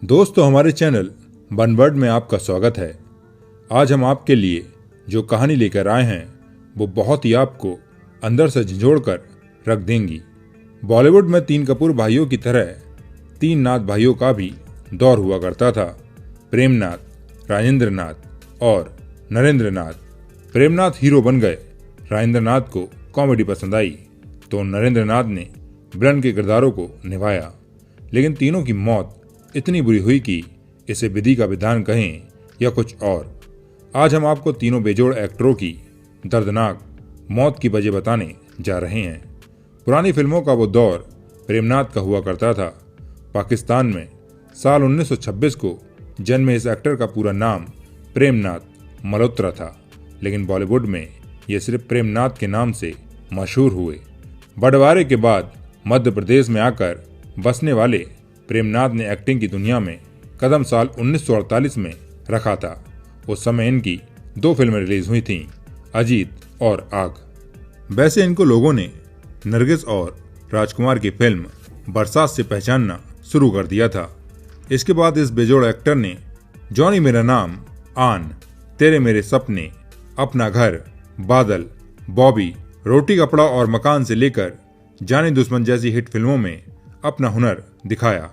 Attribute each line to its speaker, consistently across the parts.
Speaker 1: दोस्तों, हमारे channel one word में आपका स्वागत है। आज हम आपके लिए जो कहानी लेकर आए हैं वो बहुत ही आपको अंदर से झिझोड़ कर रख देंगी। बॉलीवुड में तीन कपूर भाइयों की तरह तीन नाथ भाइयों का भी दौर हुआ करता था। प्रेमनाथ, राजेंद्र नाथ और नरेंद्र नाथ। प्रेमनाथ हीरो बन गए, राजेंद्र नाथ को कॉमेडी पसंद आई तो नरेंद्र नाथ ने विलन के किरदारों को निभाया। लेकिन तीनों की मौत इतनी बुरी हुई कि इसे विधि का विधान कहें या कुछ और। आज हम आपको तीनों बेजोड़ एक्टरों की दर्दनाक मौत की वजह बताने जा रहे हैं। पुरानी फिल्मों का वो दौर प्रेमनाथ का हुआ करता था। पाकिस्तान में साल 1926 को जन्मे इस एक्टर का पूरा नाम प्रेमनाथ मल्होत्रा था, लेकिन बॉलीवुड में ये सिर्फ प्रेमनाथ के नाम से मशहूर हुए। बंटवारे के बाद मध्य प्रदेश में आकर बसने वाले प्रेमनाथ ने एक्टिंग की दुनिया में कदम साल 1948 में रखा था। उस समय इनकी दो फिल्में रिलीज हुई थीं, अजीत और आग। वैसे इनको लोगों ने नरगिस और राजकुमार की फिल्म बरसात से पहचानना शुरू कर दिया था। इसके बाद इस बेजोड़ एक्टर ने जॉनी मेरा नाम, आन, तेरे मेरे सपने, अपना घर, बादल, बॉबी, रोटी कपड़ा और मकान से लेकर जाने दुश्मन जैसी हिट फिल्मों में अपना हुनर दिखाया।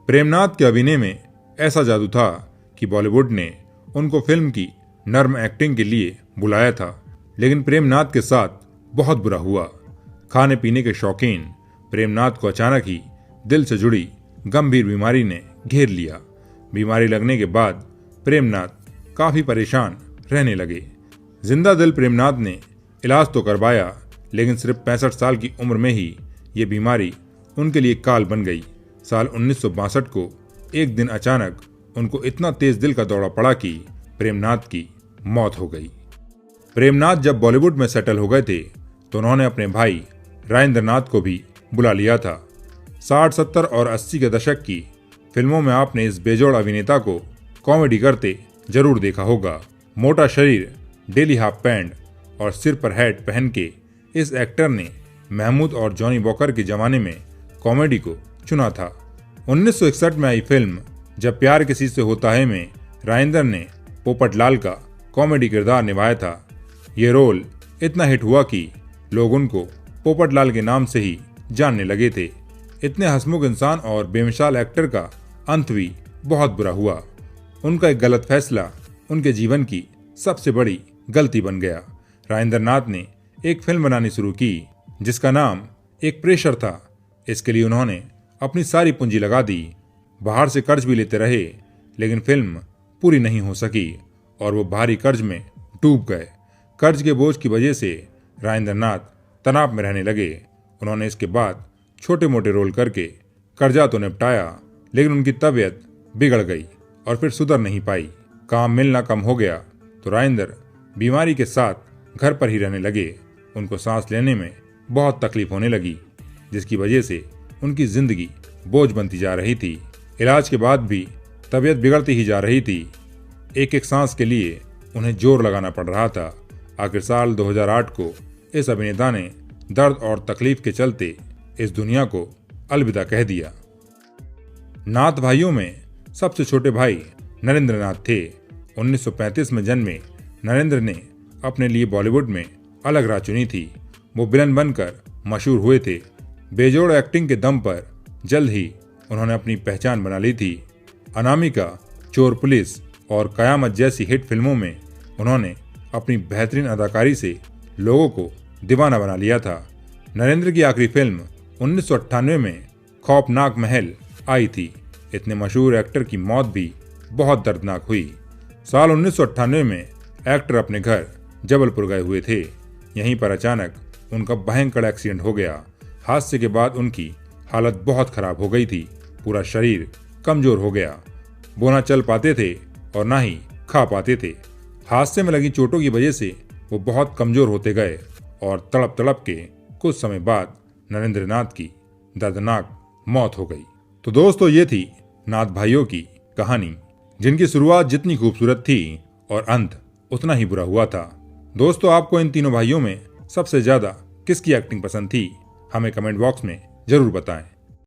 Speaker 1: प्रेमनाथ के अभिनय में ऐसा जादू था कि बॉलीवुड ने उनको फिल्म की नर्म एक्टिंग के लिए बुलाया था। लेकिन प्रेमनाथ के साथ बहुत बुरा हुआ। खाने पीने के शौकीन प्रेमनाथ को अचानक ही दिल से जुड़ी गंभीर बीमारी ने घेर लिया। बीमारी लगने के बाद प्रेमनाथ काफी परेशान रहने लगे। जिंदा दिल प्रेमनाथ ने इलाज तो करवाया, लेकिन सिर्फ 65 साल की उम्र में ही ये बीमारी उनके लिए काल बन गई। साल 1962 को एक दिन अचानक उनको इतना तेज दिल का दौरा पड़ा कि प्रेमनाथ की मौत हो गई। प्रेमनाथ जब बॉलीवुड में सेटल हो गए थे तो उन्होंने अपने भाई राजेंद्र नाथ को भी बुला लिया था। 60, 70 और 80 के दशक की फिल्मों में आपने इस बेजोड़ अभिनेता को कॉमेडी करते जरूर देखा होगा। मोटा शरीर, डेली हाफ पैंट और सिर पर हैट पहन के इस एक्टर ने महमूद और जॉनी वॉकर के जमाने में कॉमेडी को चुना था। 1961 में आई फिल्म जब प्यार किसी से होता है में राजेंद्र ने पोपटलाल का कॉमेडी किरदार निभाया था। ये रोल इतना हिट हुआ कि लोग उनको पोपटलाल के नाम से ही जानने लगे थे। इतने हंसमुख इंसान और बेमिसाल एक्टर का अंत भी बहुत बुरा हुआ। उनका एक गलत फैसला उनके जीवन की सबसे बड़ी गलती बन गया। राजेंद्र नाथ ने एक फिल्म बनानी शुरू की जिसका नाम एक प्रेशर था। इसके लिए उन्होंने अपनी सारी पूंजी लगा दी, बाहर से कर्ज भी लेते रहे, लेकिन फिल्म पूरी नहीं हो सकी और वो भारी कर्ज में डूब गए। कर्ज के बोझ की वजह से राजेंद्र नाथ तनाव में रहने लगे। उन्होंने इसके बाद छोटे मोटे रोल करके कर्जा तो निपटाया, लेकिन उनकी तबीयत बिगड़ गई और फिर सुधर नहीं पाई। काम मिलना कम हो गया तो राजेंद्र बीमारी के साथ घर पर ही रहने लगे। उनको सांस लेने में बहुत तकलीफ होने लगी, जिसकी वजह से उनकी जिंदगी बोझ बनती जा रही थी। इलाज के बाद भी तबीयत बिगड़ती ही जा रही थी। एक एक सांस के लिए उन्हें जोर लगाना पड़ रहा था। आखिर साल 2008 को इस अभिनेता ने दर्द और तकलीफ के चलते इस दुनिया को अलविदा कह दिया। नाथ भाइयों में सबसे छोटे भाई नरेंद्र नाथ थे। 1935 में जन्मे नरेंद्र ने अपने लिए बॉलीवुड में अलग राह चुनी थी। वो विलन बनकर मशहूर हुए थे। बेजोड़ एक्टिंग के दम पर जल्द ही उन्होंने अपनी पहचान बना ली थी। अनामिका, चोर पुलिस और कयामत जैसी हिट फिल्मों में उन्होंने अपनी बेहतरीन अदाकारी से लोगों को दीवाना बना लिया था। नरेंद्र की आखिरी फिल्म 1998 में खौफनाक महल आई थी। इतने मशहूर एक्टर की मौत भी बहुत दर्दनाक हुई। साल 1998 में एक्टर अपने घर जबलपुर गए हुए थे। यहीं पर अचानक उनका भयंकर एक्सीडेंट हो गया। हादसे के बाद उनकी हालत बहुत खराब हो गई थी। पूरा शरीर कमजोर हो गया। वो ना चल पाते थे और ना ही खा पाते थे। हादसे में लगी चोटों की वजह से वो बहुत कमजोर होते गए और तड़प तड़प के कुछ समय बाद नरेंद्र नाथ की दर्दनाक मौत हो गई। तो दोस्तों, ये थी नाथ भाइयों की कहानी, जिनकी शुरुआत जितनी खूबसूरत थी और अंत उतना ही बुरा हुआ था। दोस्तों, आपको इन तीनों भाइयों में सबसे ज्यादा किसकी एक्टिंग पसंद थी? हमें कमेंट बॉक्स में जरूर बताएं।